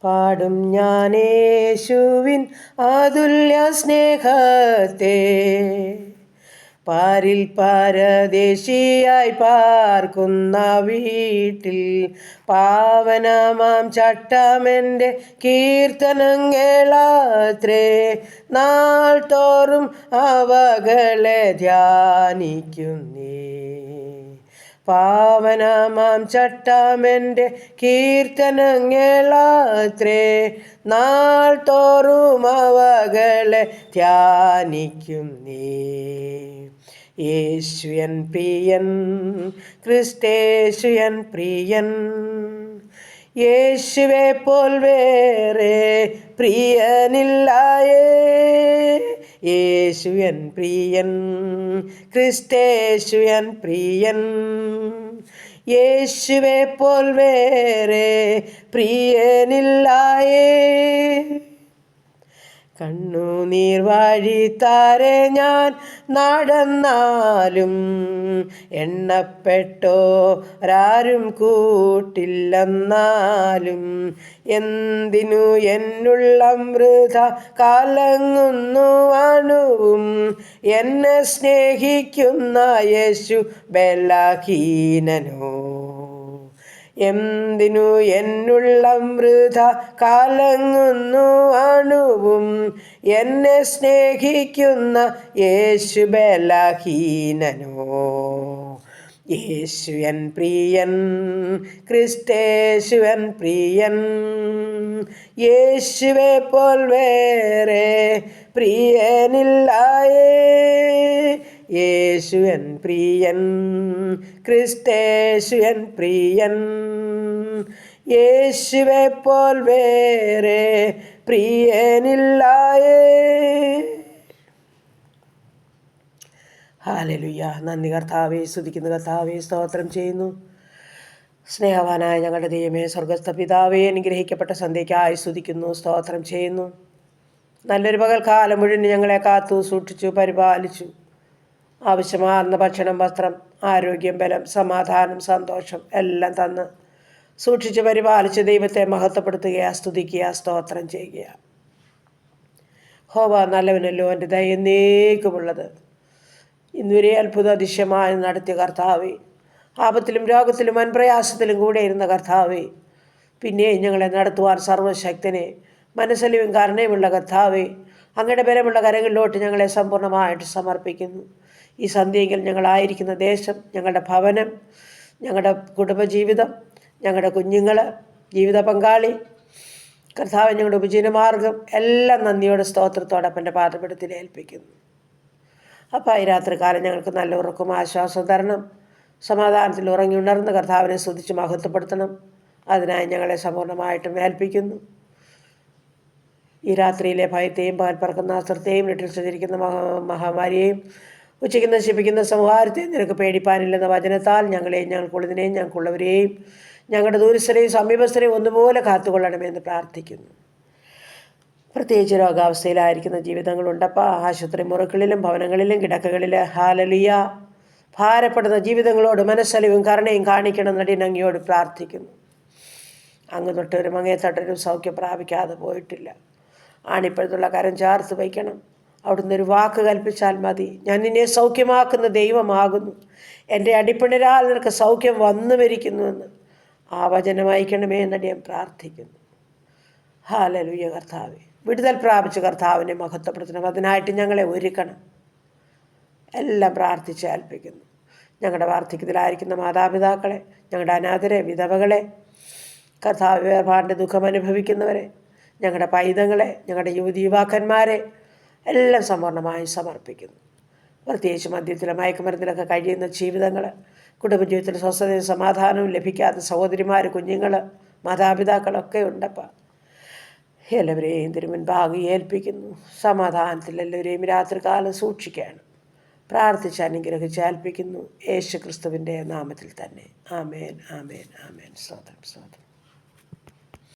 പാടും ഞാൻ യേശുവിൻ അതുല്യ സ്നേഹത്തെ, പാരിൽ പരദേശിയായി പാർക്കുന്ന വീട്ടിൽ പാവനമാം ചട്ടമെൻ്റെ കീർത്തനങ്ങളത്രേ. നാൾ തോറും അവകളെ ധ്യാനിക്കുന്നേ, പാവനമാം ചട്ടമെൻ്റെ കീർത്തനങ്ങളത്രേ. നാൾ തോറും അവകളെ ധ്യാനിക്കുന്നേ. യേശു എൻ പ്രിയൻ, ക്രിസ്തേശു എൻ പ്രിയൻ, യേശുവെ പോൽ വേറെ പ്രിയനില്ലായേ. യേശു എൻ പ്രിയൻ, ക്രിസ്തേശു എൻ പ്രിയൻ, യേശുവെ പോൽ വേറെ പ്രിയനില്ലായേ. കണ്ണുനീർ വഴിത്താരെ ഞാൻ നടന്നാലും എണ്ണപ്പെട്ടോരാരും കൂട്ടില്ലെന്നാലും എന്തിനു എന്നുള്ളം വൃഥ കലങ്ങുന്നു അണുവും. എന്നെ സ്നേഹിക്കുന്ന യേശു ബലഹീനനോ. എന്തിനു എന്നുള്ളം വൃഥ കലങ്ങുന്നു അണുവും. എന്നെ സ്നേഹിക്കുന്ന യേശു ബലഹീനനോ. യേശു എൻ പ്രിയൻ, ക്രിസ്തേശു എൻ പ്രിയൻ, യേശുവെ പോൽ വേറെ പ്രിയനില്ലായേ. യേശു എൻ പ്രിയൻ, ക്രിസ്തേശു എൻ പ്രിയൻ, യേശുവെ പോൽ വേറെ പ്രിയനില്ലായേ. ഹല്ലേലൂയ. നന്ദി കർത്താവേ, സ്തുതിക്കുന്നു കർത്താവേ, സ്തോത്രം ചെയ്യുന്നു. സ്നേഹവാനായ ഞങ്ങളുടെ ദൈവമേ, സ്വർഗസ്ഥ പിതാവേ, അനുഗ്രഹിക്കപ്പെട്ട സന്ധ്യയ്ക്കായി സ്തുതിക്കുന്നു, സ്തോത്രം ചെയ്യുന്നു. നല്ലൊരു പകൽക്കാലം മുഴുവൻ ഞങ്ങളെ കാത്തു സൂക്ഷിച്ചു പരിപാലിച്ചു. ആവശ്യമാർന്ന ഭക്ഷണം, വസ്ത്രം, ആരോഗ്യം, ബലം, സമാധാനം, സന്തോഷം എല്ലാം തന്ന് സൂക്ഷിച്ച് പരിപാലിച്ച് ദൈവത്തെ മഹത്വപ്പെടുത്തുകയാ, സ്തുതിക്കുക, സ്തോത്രം ചെയ്യുക. ഹോവ നല്ലവനല്ലോ, എൻ്റെ ദയ എന്നേക്കുമുള്ളത്. ഇന്നുവരെ അത്ഭുത അതിശയമായി നടത്തിയ കർത്താവേ, ആപത്തിലും രോഗത്തിലും വൻപ്രയാസത്തിലും കൂടെ ഇരുന്ന കർത്താവേ, പിന്നെയും ഞങ്ങളെ നടത്തുവാൻ സർവശക്തനെ, മനസ്സലിവും കരുണയുമുള്ള കർത്താവേ, അങ്ങയുടെ ബലമുള്ള കരങ്ങളിലോട്ട് ഞങ്ങളെ സമ്പൂർണ്ണമായിട്ട് സമർപ്പിക്കുന്നു. ഈ സന്ധ്യയിൽ ഞങ്ങളായിരിക്കുന്ന ദേശം, ഞങ്ങളുടെ ഭവനം, ഞങ്ങളുടെ കുടുംബജീവിതം, ഞങ്ങളുടെ കുഞ്ഞുങ്ങൾ, ജീവിത പങ്കാളി, കർത്താവ്, ഞങ്ങളുടെ ഉപജീവനമാർഗം എല്ലാം നന്ദിയോടെ സ്തോത്രത്തോടെ അപ്പൻ്റെ പാദപീഠത്തിൽ ഏൽപ്പിക്കുന്നു. അപ്പോൾ ഈ രാത്രികാലം ഞങ്ങൾക്ക് നല്ല ഉറക്കും ആശ്വാസം തരണം. സമാധാനത്തിൽ ഉറങ്ങി ഉണർന്ന് കർത്താവിനെ സ്തുതിച്ച് മഹത്വപ്പെടുത്തണം. അതിനായി ഞങ്ങളെ സമ്പൂർണ്ണമായിട്ടും ഏൽപ്പിക്കുന്നു. ഈ രാത്രിയിലെ ഭയത്തെയും പകൽ പറക്കുന്ന അസ്ത്രത്തെയും വീട്ടിൽ സഞ്ചരിക്കുന്ന മഹാമാരിയെയും ഉച്ചയ്ക്ക് നശിപ്പിക്കുന്ന സംഹാരത്തെയും നിനക്ക് പേടിപ്പാനില്ലെന്ന വചനത്താൽ ഞങ്ങളെയും ഞങ്ങൾക്കുള്ളതിനെയും ഞങ്ങൾക്കുള്ളവരെയും ഞങ്ങളുടെ ദൂരസ്ഥരെയും സമീപസ്ഥരെയും ഒന്നുപോലെ കാത്തുകൊള്ളണമെന്ന് പ്രാർത്ഥിക്കുന്നു. പ്രത്യേകിച്ച് രോഗാവസ്ഥയിലായിരിക്കുന്ന ജീവിതങ്ങളുണ്ടപ്പോൾ ആശുപത്രി മുറികളിലും ഭവനങ്ങളിലും കിടക്കകളിൽ ഹല്ലേലൂയ ഭാരപ്പെടുന്ന ജീവിതങ്ങളോട് മനസ്സലിവും കരുണയും കാണിക്കണം നടിനങ്ങിയോട് പ്രാർത്ഥിക്കുന്നു. അങ്ങ് തൊട്ടൊരു മങ്ങേ തൊട്ടൊരു സൗഖ്യം പ്രാപിക്കാതെ പോയിട്ടില്ല. ആണിപ്പഴുത്തുള്ള കരം ചേർത്ത് വയ്ക്കണം. അവിടുന്ന് ഒരു വാക്ക് കൽപ്പിച്ചാൽ മതി. ഞാൻ നിന്നെ സൗഖ്യമാക്കുന്ന ദൈവമാകുന്നു, എൻ്റെ അടിപ്പിണരാൽ നിനക്ക് സൗഖ്യം വന്നു വരിക്കുന്നുവെന്ന് ആ വചനം അയക്കണമേ എന്ന് ഞാൻ പ്രാർത്ഥിക്കുന്നു. ഹല്ലേലൂയ. കർത്താവേ, വിടുതൽ പ്രാപിച്ച് കർത്താവിനെ മഹത്വപ്പെടുത്തണം. അതിനായിട്ട് ഞങ്ങളെ ഒരുക്കണം. എല്ലാം പ്രാർത്ഥിച്ച് ഏൽപ്പിക്കുന്നു. ഞങ്ങളുടെ വാർദ്ധക്യത്തിലായിരിക്കുന്ന മാതാപിതാക്കളെ, ഞങ്ങളുടെ അനാഥരെ, വിധവകളെ, കർത്താവ് വേർപാടിൻ്റെ ദുഃഖം അനുഭവിക്കുന്നവരെ, ഞങ്ങളുടെ പൈതങ്ങളെ, ഞങ്ങളുടെ യുവാക്കന്മാരെ എല്ലാം സമ്പൂർണ്ണമായി സമർപ്പിക്കുന്നു. പ്രത്യേകിച്ച് മദ്യത്തിലും മയക്കുമരുന്നിലൊക്കെ കഴിയുന്ന ജീവിതങ്ങൾ, കുടുംബജീവിതത്തിൽ സ്വസ്ഥതയും സമാധാനവും ലഭിക്കാത്ത സഹോദരിമാർ, കുഞ്ഞുങ്ങൾ, മാതാപിതാക്കളൊക്കെ ഉണ്ടപ്പോൾ എല്ലാവരെയും തിരുമുൻപാകെ ഏൽപ്പിക്കുന്നു. സമാധാനത്തിൽ എല്ലാവരെയും രാത്രികാലം സൂക്ഷിക്കുകയാണ്. പ്രാർത്ഥിച്ച് അനുഗ്രഹിച്ച് ഏൽപ്പിക്കുന്നു. യേശു ക്രിസ്തുവിൻ്റെ നാമത്തിൽ തന്നെ. ആമേൻ, ആമേൻ, ആമേൻ. സ്തോത്രം, സ്തോത്രം.